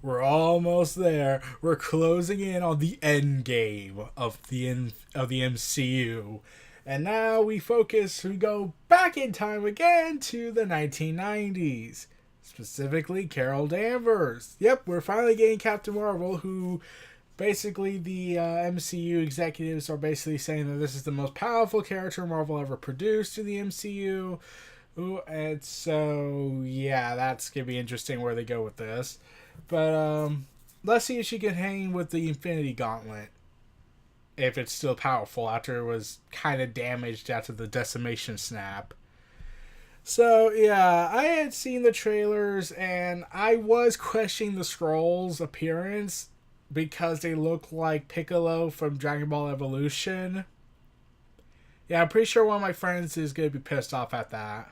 We're almost there. We're closing in on the end game of the MCU. And now we go back in time again to the 1990s. Specifically, Carol Danvers. Yep, we're finally getting Captain Marvel, who basically the MCU executives are basically saying that this is the most powerful character Marvel ever produced in the MCU. Ooh, and so, yeah, that's going to be interesting where they go with this. But let's see if she can hang with the Infinity Gauntlet. If it's still powerful after it was kind of damaged after the decimation snap. So, yeah, I had seen the trailers and I was questioning the Skrulls' appearance because they look like Piccolo from Dragon Ball Evolution. Yeah, I'm pretty sure one of my friends is going to be pissed off at that.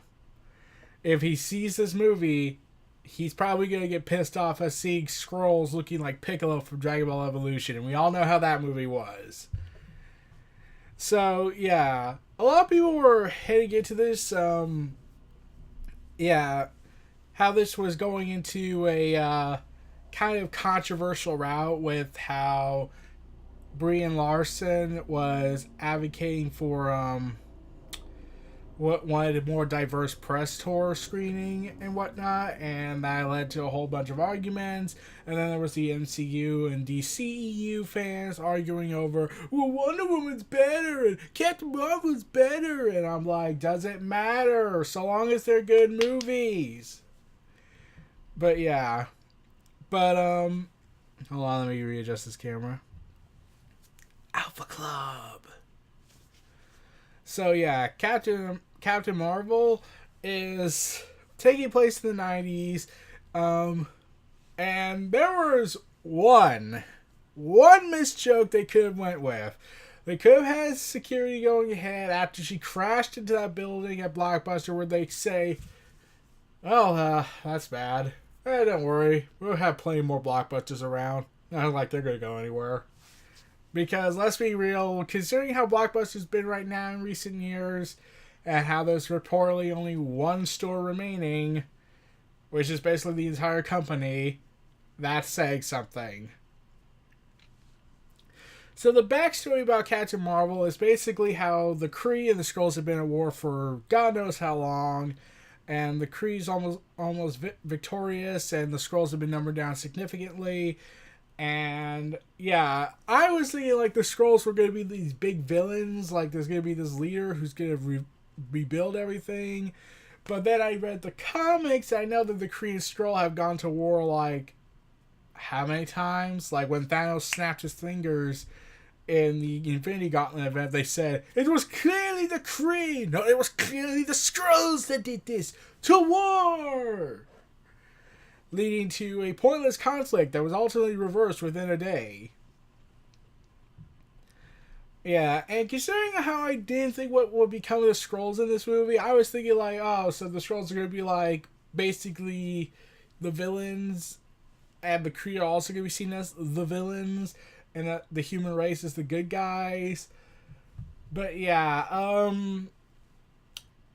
If he sees this movie, he's probably going to get pissed off at seeing Skrulls looking like Piccolo from Dragon Ball Evolution. And we all know how that movie was. So, yeah. A lot of people were heading into this, how this was going into a kind of controversial route with how Brie Larson was advocating for what wanted a more diverse press tour screening and whatnot, and that led to a whole bunch of arguments. And then there was the MCU and DCEU fans arguing over, well, Wonder Woman's better and Captain Marvel's better, and I'm like, doesn't matter so long as they're good movies. But yeah, hold on, let me readjust this camera. Alpha Club. So yeah, Captain Marvel is taking place in the 90s. And there was one missed joke they could have went with. They could have had security going ahead after she crashed into that building at Blockbuster where they say, oh, that's bad. Don't worry. We'll have plenty more Blockbusters around. Not like they're going to go anywhere. Because let's be real, considering how Blockbuster's been right now in recent years, and how there's reportedly only one store remaining, which is basically the entire company, that's saying something. So the backstory about Captain Marvel is basically how the Kree and the Skrulls have been at war for God knows how long, and the Kree's almost victorious, and the Skrulls have been numbered down significantly. And yeah, I was thinking like the Skrulls were going to be these big villains, like there's going to be this leader who's going to rebuild everything. But then I read the comics, I know that the Kree-Skrull have gone to war like how many times? Like when Thanos snapped his fingers in the Infinity Gauntlet event, they said it was clearly the Kree. No, it was clearly the Skrulls that did this. To war! Leading to a pointless conflict that was ultimately reversed within a day. Yeah, and considering how I didn't think what would become of the Skrulls in this movie, I was thinking like, oh, so the Skrulls are going to be like basically the villains, and the Kree are also going to be seen as the villains, and the human race is the good guys. But yeah,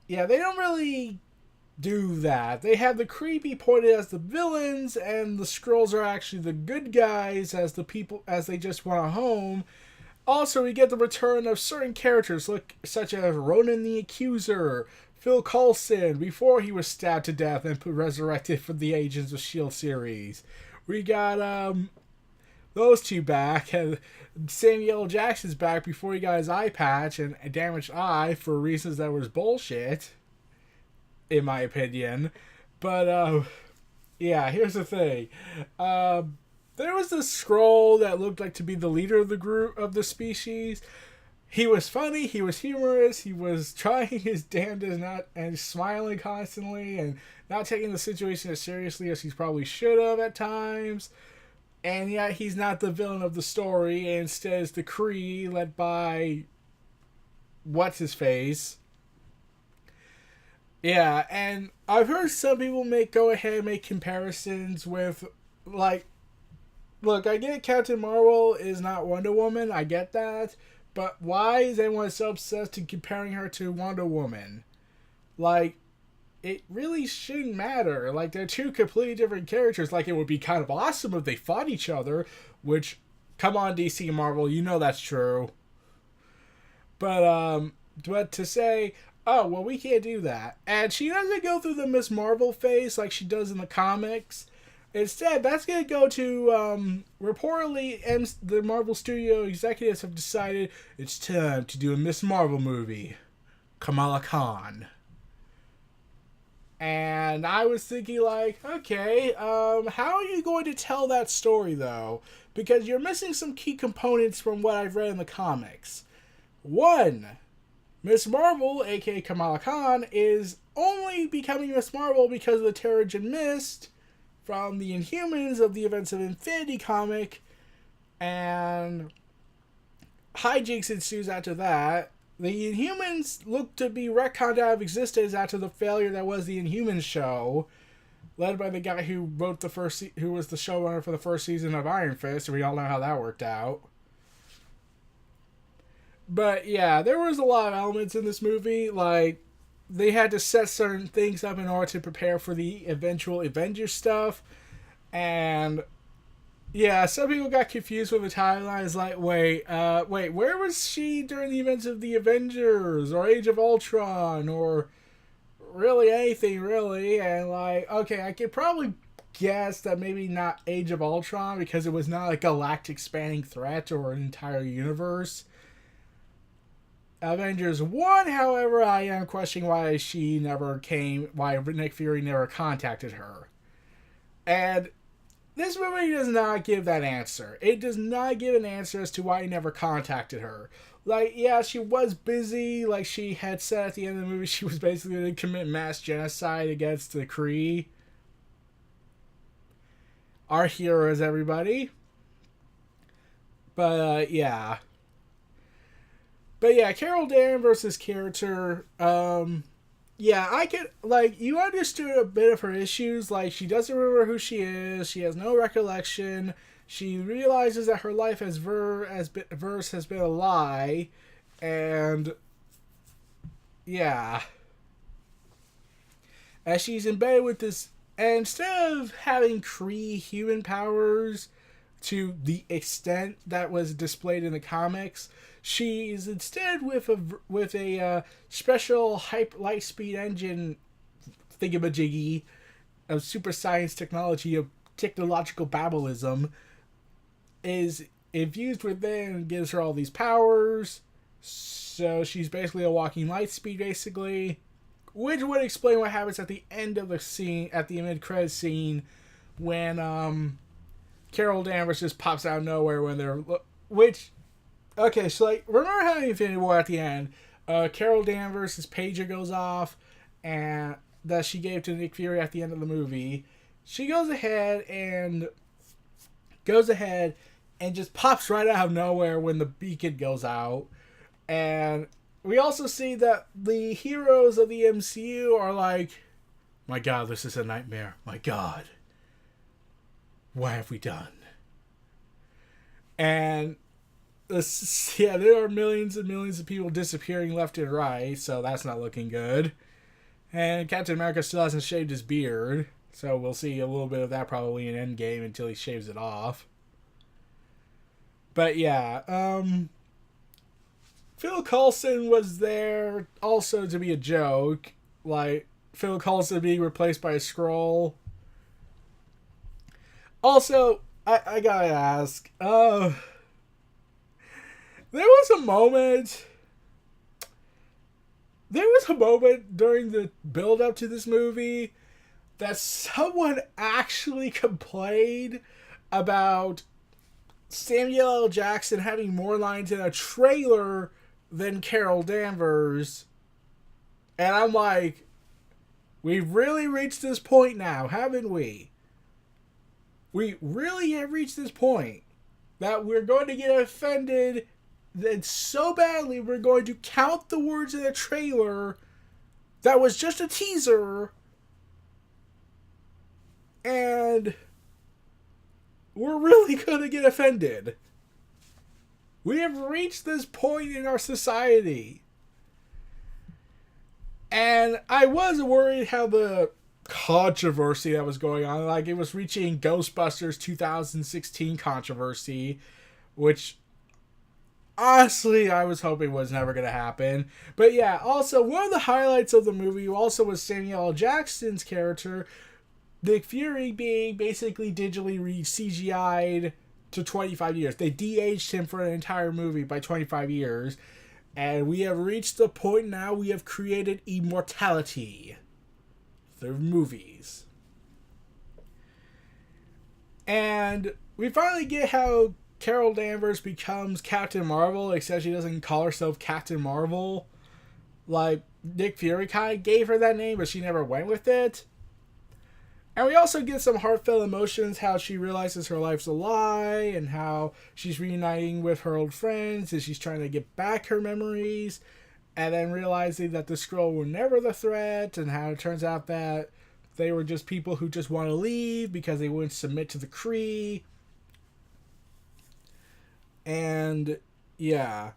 they don't really do that. They have the Kree pointed as the villains, and the Skrulls are actually the good guys as the people, as they just want a home. Also, we get the return of certain characters, such as Ronan the Accuser, Phil Coulson, before he was stabbed to death and resurrected for the Agents of S.H.I.E.L.D. series. We got those two back, and Samuel L. Jackson's back before he got his eye patch and a damaged eye for reasons that was bullshit, in my opinion. But yeah, here's the thing. There was this Skrull that looked like to be the leader of the group, of the species. He was funny, he was humorous, he was trying his damnedest and smiling constantly and not taking the situation as seriously as he probably should have at times. And yet he's not the villain of the story, and instead is the Kree led by what's-his-face. Yeah, and I've heard some people go ahead and make comparisons with, like, look, I get Captain Marvel is not Wonder Woman, I get that, but why is everyone so obsessed in comparing her to Wonder Woman? Like, it really shouldn't matter. Like, they're two completely different characters. Like, it would be kind of awesome if they fought each other, which, come on, DC and Marvel, you know that's true. But to say, oh, well, we can't do that. And she doesn't go through the Miss Marvel phase like she does in the comics. Instead, that's going to go to, reportedly, the Marvel Studio executives have decided it's time to do a Miss Marvel movie. Kamala Khan. And I was thinking, like, okay, how are you going to tell that story, though? Because you're missing some key components from what I've read in the comics. One, Miss Marvel, aka Kamala Khan, is only becoming Miss Marvel because of the Terrigen Mist from the Inhumans of the events of Infinity comic, and hijinks ensues after that. The Inhumans look to be retconned out of existence after the failure that was the Inhumans show, led by the guy who wrote who was the showrunner for the first season of Iron Fist, and we all know how that worked out. But yeah, there was a lot of elements in this movie, like, they had to set certain things up in order to prepare for the eventual Avengers stuff. And yeah, some people got confused with the timelines. Like, wait, where was she during the events of the Avengers or Age of Ultron or really anything, really? And like, okay, I could probably guess that maybe not Age of Ultron because it was not a galactic spanning threat or an entire universe. Avengers 1, however, I am questioning why Nick Fury never contacted her. And this movie does not give that answer. It does not give an answer as to why he never contacted her. Like, yeah, she was busy. Like, she had said at the end of the movie she was basically going to commit mass genocide against the Kree. Our heroes, everybody. But, yeah. But yeah, Carol Danvers' character, yeah, I could, like, you understood a bit of her issues. Like, she doesn't remember who she is, she has no recollection, she realizes that her life as Verse has been a lie, and, yeah. As she's embedded with this, and instead of having Kree human powers to the extent that was displayed in the comics, she is instead with a special light speed engine thingamajiggy of super science technology of technological babbleism is infused within and gives her all these powers. So she's basically a walking light speed, basically, which would explain what happens at the end of the scene, at the mid-credits scene, when Carol Danvers just pops out of nowhere when they're, which. Okay, so, like, remember how in Infinity War at the end, Carol Danvers' pager goes off, and that she gave to Nick Fury at the end of the movie. She goes ahead and just pops right out of nowhere when the beacon goes out. And we also see that the heroes of the MCU are like, my God, this is a nightmare. My God. What have we done? And yeah, there are millions and millions of people disappearing left and right, so that's not looking good. And Captain America still hasn't shaved his beard, so we'll see a little bit of that probably in Endgame until he shaves it off. But yeah, Phil Coulson was there also to be a joke, like Phil Coulson being replaced by a Skrull. Also, I gotta ask, there was a moment during the build-up to this movie that someone actually complained about Samuel L. Jackson having more lines in a trailer than Carol Danvers. And I'm like, we've really reached this point now, haven't we? We really have reached this point that we're going to get offended that so badly we're going to count the words in the trailer that was just a teaser, and we're really going to get offended. We have reached this point in our society. And I was worried how the controversy that was going on, like it was reaching Ghostbusters 2016 controversy, which honestly I was hoping was never going to happen. But yeah, also one of the highlights of the movie also was Samuel L. Jackson's character, Nick Fury, being basically digitally CGI'd to 25 years. They de-aged him for an entire movie by 25 years. And we have reached the point now we have created immortality through movies. And we finally get how Carol Danvers becomes Captain Marvel, except she doesn't call herself Captain Marvel. Like, Nick Fury kind of gave her that name, but she never went with it. And we also get some heartfelt emotions, how she realizes her life's a lie, and how she's reuniting with her old friends, and she's trying to get back her memories, and then realizing that the Skrull were never the threat, and how it turns out that they were just people who just want to leave because they wouldn't submit to the Kree. And, yeah.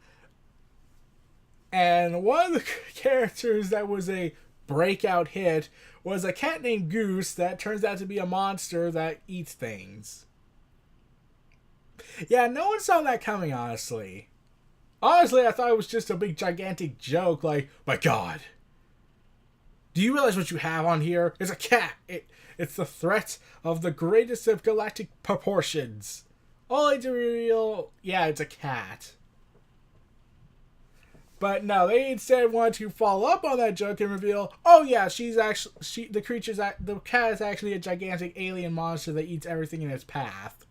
And one of the characters that was a breakout hit was a cat named Goose that turns out to be a monster that eats things. Yeah, no one saw that coming, honestly. Honestly, I thought it was just a big gigantic joke, like, my god. Do you realize what you have on here? It's a cat. It's the threat of the greatest of galactic proportions. Only to reveal, yeah, it's a cat. But no, they instead want to follow up on that joke and reveal, oh yeah, the cat is actually a gigantic alien monster that eats everything in its path.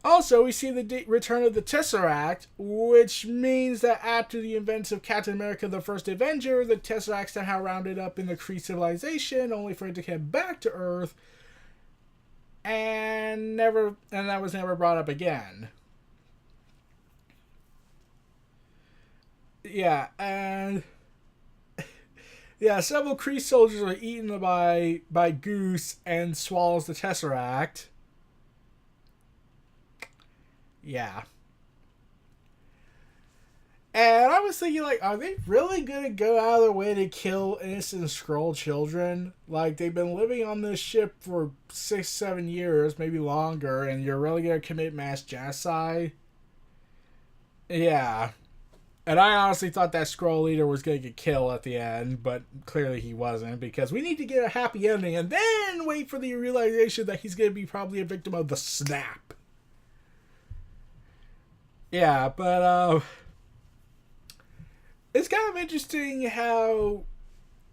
Also, we see the return of the Tesseract, which means that after the events of Captain America: The First Avenger, the Tesseract somehow rounded up in the Kree civilization, only for it to head back to Earth, and that was never brought up again. Yeah, and yeah, several Kree soldiers are eaten by Goose and swallows the Tesseract. Yeah. And I was thinking, like, are they really gonna go out of their way to kill innocent Skrull children? Like, they've been living on this ship for 6-7 years, maybe longer, and you're really gonna commit mass genocide? Yeah. And I honestly thought that Skrull leader was going to get killed at the end, but clearly he wasn't, because we need to get a happy ending and then wait for the realization that he's going to be probably a victim of the snap. Yeah, but it's kind of interesting how,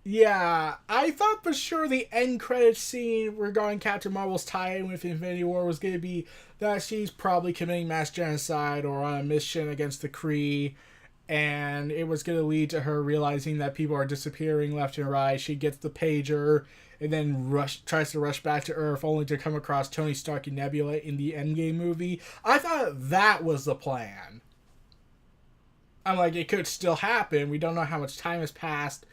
yeah, I thought for sure the end credits scene regarding Captain Marvel's tie-in with Infinity War was going to be that she's probably committing mass genocide or on a mission against the Kree, and it was going to lead to her realizing that people are disappearing left and right. She gets the pager and then tries to rush back to Earth, only to come across Tony Stark and Nebula in the Endgame movie. I thought that was the plan. I'm like, it could still happen. We don't know how much time has passed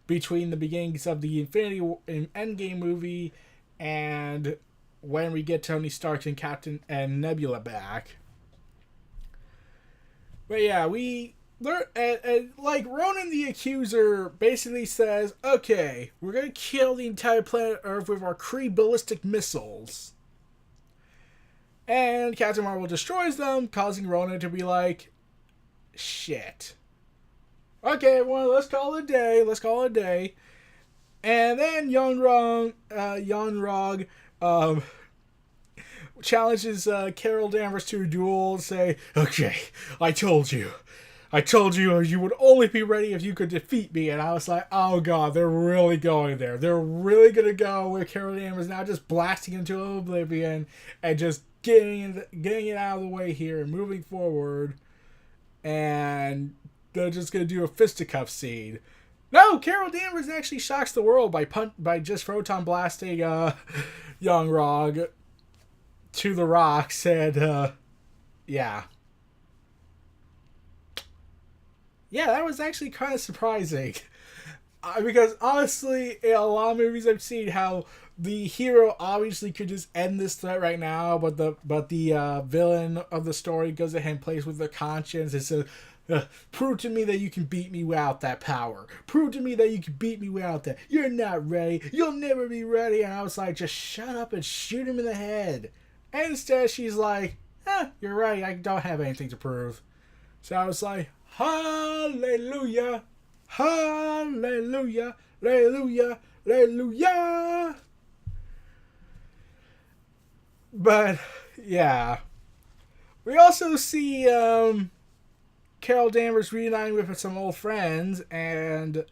between the beginnings of the Endgame movie and when we get Tony Stark and Captain and Nebula back. But yeah, like, Ronan the Accuser basically says, okay, we're going to kill the entire planet Earth with our Kree ballistic missiles. And Captain Marvel destroys them, causing Ronan to be like, shit. Okay, well, let's call it a day. And then Yon-Rogg challenges Carol Danvers to a duel and say, okay, I told you you would only be ready if you could defeat me. And I was like, oh god, they're really going there. They're really going to go where Carol Danvers now just blasting into oblivion and just getting it out of the way here and moving forward. And they're just going to do a fisticuff scene. No, Carol Danvers actually shocks the world by just photon blasting Yon-Rogg to the rocks. And yeah. Yeah, that was actually kind of surprising. Because honestly, in a lot of movies I've seen, how the hero obviously could just end this threat right now, but the villain of the story goes ahead and plays with their conscience and says, Prove to me that you can beat me without that power. Prove to me that you can beat me without that. You're not ready. You'll never be ready. And I was like, just shut up and shoot him in the head. And instead, she's like, you're right. I don't have anything to prove. So I was like, hallelujah. Hallelujah. Hallelujah. Hallelujah. But, yeah. We also see Carol Danvers reuniting with some old friends, and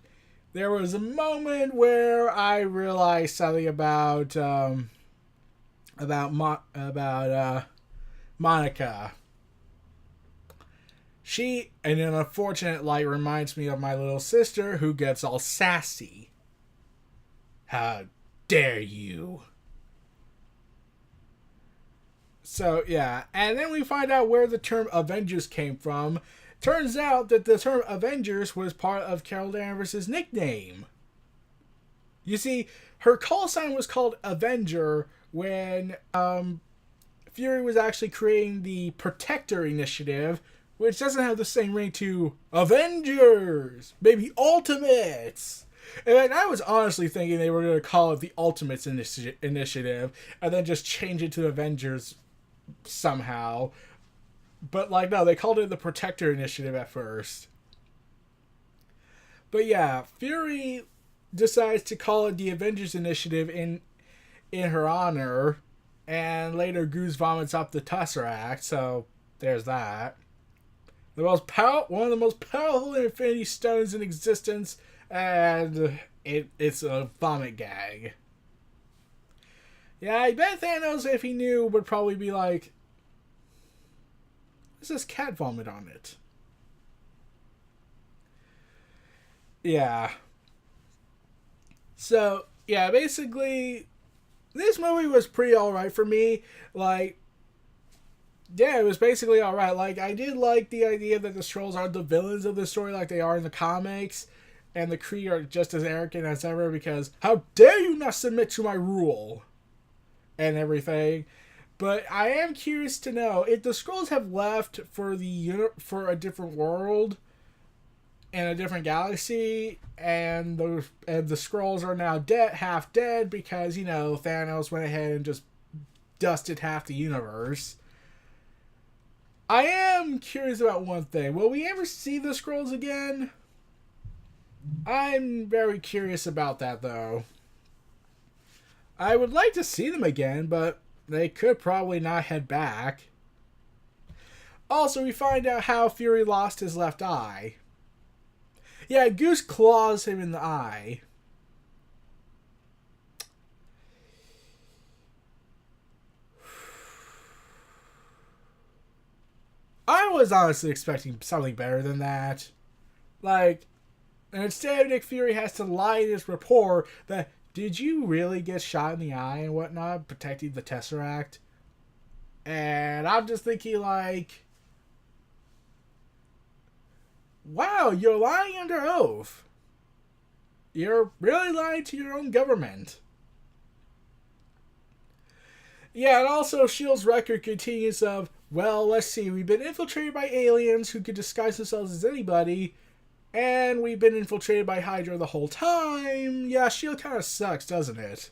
there was a moment where I realized something about Monica. She, in an unfortunate light, reminds me of my little sister who gets all sassy. How dare you? So, yeah. And then we find out where the term Avengers came from. Turns out that the term Avengers was part of Carol Danvers' nickname. You see, her call sign was called Avenger when Fury was actually creating the Protector Initiative, which doesn't have the same ring to Avengers, maybe Ultimates. And I was honestly thinking they were going to call it the Ultimates Initiative and then just change it to Avengers somehow. But, like, no, they called it the Protector Initiative at first. But yeah, Fury decides to call it the Avengers Initiative in her honor, and later Goose vomits up the Tesseract, so there's that. One of the most powerful Infinity Stones in existence, and it's a vomit gag. Yeah, I bet Thanos, if he knew, would probably be like, "What's this cat vomit on it?" Yeah. So, yeah, basically, this movie was pretty alright for me. Like, yeah, it was basically alright. Like, I did like the idea that the Skrulls aren't the villains of the story like they are in the comics, and the Kree are just as arrogant as ever because, how dare you not submit to my rule? And everything. But I am curious to know, if the Skrulls have left for a different world, in a different galaxy, and the Skrulls are now half dead because, Thanos went ahead and just dusted half the universe. I am curious about one thing. Will we ever see the Skrulls again? I'm very curious about that, though. I would like to see them again, but they could probably not head back. Also, we find out how Fury lost his left eye. Yeah, Goose claws him in the eye. I was honestly expecting something better than that. Like, and instead Nick Fury has to lie in his report that, did you really get shot in the eye and whatnot, protecting the Tesseract? And I'm just thinking, like, wow, you're lying under oath. You're really lying to your own government. Yeah, and also S.H.I.E.L.D.'s record continues of, well, let's see, we've been infiltrated by aliens who could disguise themselves as anybody, and we've been infiltrated by Hydra the whole time. Yeah, S.H.I.E.L.D. kind of sucks, doesn't it?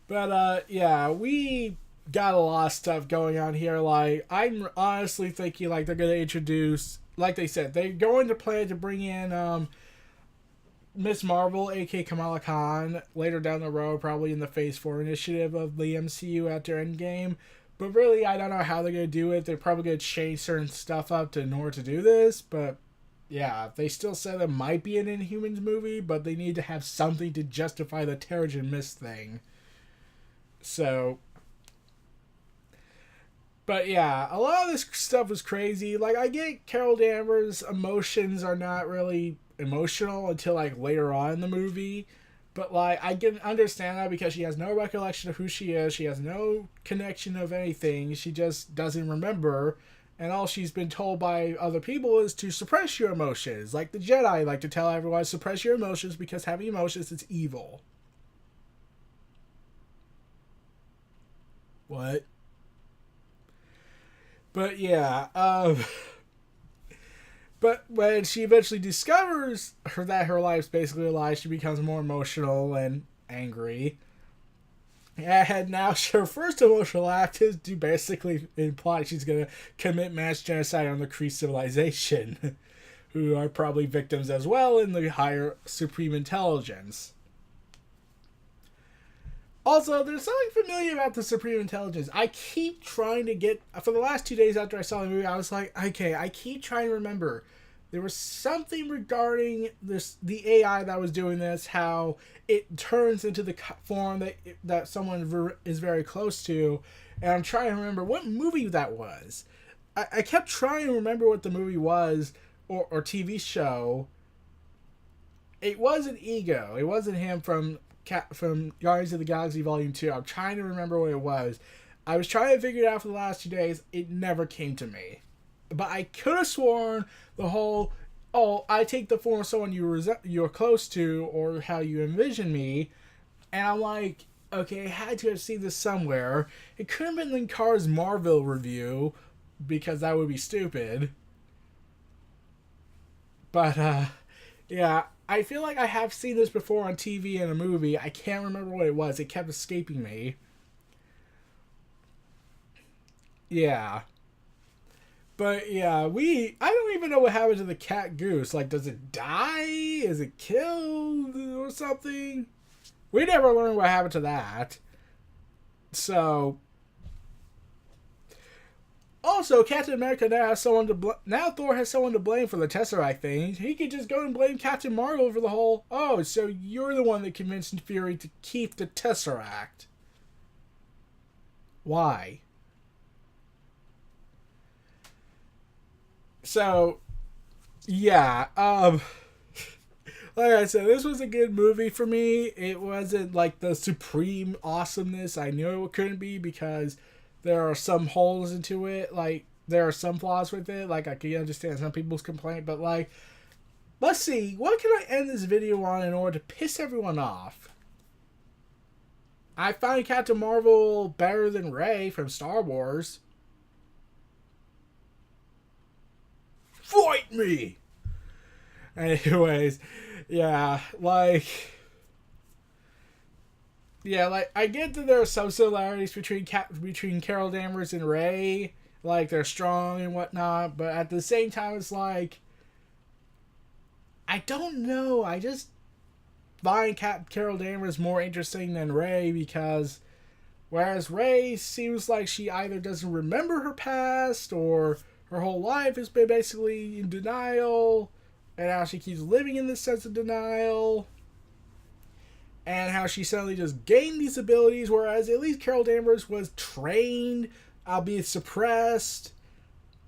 But, yeah, we got a lot of stuff going on here. Like, I'm honestly thinking, like, they're going to introduce, like they said, they're going to plan to bring in, Miss Marvel, a.k.a. Kamala Khan, later down the road, probably in the Phase 4 initiative of the MCU after Endgame. But really, I don't know how they're going to do it. They're probably going to change certain stuff up in order to do this. But, yeah, they still said it might be an Inhumans movie, but they need to have something to justify the Terrigen Mist thing. So, but yeah, a lot of this stuff was crazy. Like, I get Carol Danvers' emotions are not really emotional until, like, later on in the movie. But, like, I can understand that because she has no recollection of who she is. She has no connection of anything. She just doesn't remember. And all she's been told by other people is to suppress your emotions. Like the Jedi like to tell everyone, suppress your emotions because having emotions is evil. What? But yeah, but when she eventually discovers that her life's basically a lie, she becomes more emotional and angry. And now her first emotional act is to basically imply she's going to commit mass genocide on the Kree civilization, who are probably victims as well in the higher supreme intelligence. Also, there's something familiar about the Supreme Intelligence. I keep trying to get... For the last 2 days after I saw the movie, I was like, okay, I keep trying to remember. There was something regarding the AI that was doing this, how it turns into the form that someone is very close to. And I'm trying to remember what movie that was. I kept trying to remember what the movie was, or TV show. It wasn't Ego. It wasn't him from Guardians of the Galaxy Volume 2. I'm trying to remember what it was. I was trying to figure it out for the last 2 days. It never came to me. But I could have sworn the whole, oh, I take the form of someone you're close to, or how you envision me. And I'm like, okay, I had to have seen this somewhere. It could have been Linkar's Marvel review, because that would be stupid. But, yeah, I feel like I have seen this before on TV and a movie. I can't remember what it was. It kept escaping me. Yeah. But yeah, I don't even know what happened to the cat goose. Like, does it die? Is it killed or something? We never learned what happened to that. So, also, Captain America now has someone to now Thor has someone to blame for the Tesseract thing. He could just go and blame Captain Marvel for the whole, oh, so you're the one that convinced Fury to keep the Tesseract. Why? So, yeah, like I said, this was a good movie for me. It wasn't like the supreme awesomeness I knew it couldn't be, because there are some holes into it. Like, there are some flaws with it. Like, I can understand some people's complaint, but like, let's see, what can I end this video on in order to piss everyone off? I find Captain Marvel better than Rey from Star Wars. Fight me! Anyways, yeah, like... Yeah, like, I get that there are some similarities between Carol Danvers and Rey. Like, they're strong and whatnot, but at the same time, it's like... I don't know, I just find Carol Danvers more interesting than Rey, because... Whereas Rey seems like she either doesn't remember her past, or... her whole life has been basically in denial, and how she keeps living in this sense of denial, and how she suddenly just gained these abilities, whereas at least Carol Danvers was trained, albeit suppressed,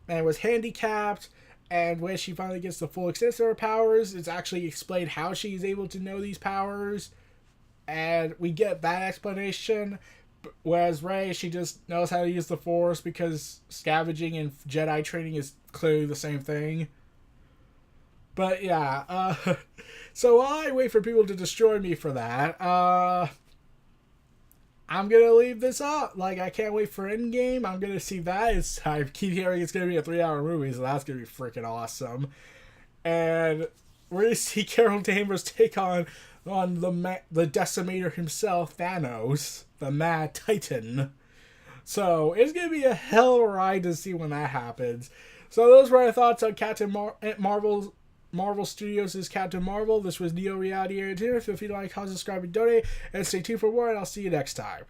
and was handicapped, and when she finally gets the full extent of her powers, it's actually explained how she's able to know these powers, and we get that explanation. Whereas Rey, she just knows how to use the Force, because scavenging and Jedi training is clearly the same thing. But yeah, so while I wait for people to destroy me for that, I'm gonna leave this up. Like, I can't wait for Endgame. I'm gonna see that. I keep hearing it's gonna be a 3-hour movie, so that's gonna be freaking awesome. And we're gonna see Carol Danvers take on the Decimator himself, Thanos, the Mad Titan. So it's gonna be a hell of a ride to see when that happens. So those were our thoughts on Marvel Studios' Captain Marvel. This was Neo Reality Entertainment. Feel free to like, comment, subscribe, and donate, and stay tuned for more, and I'll see you next time.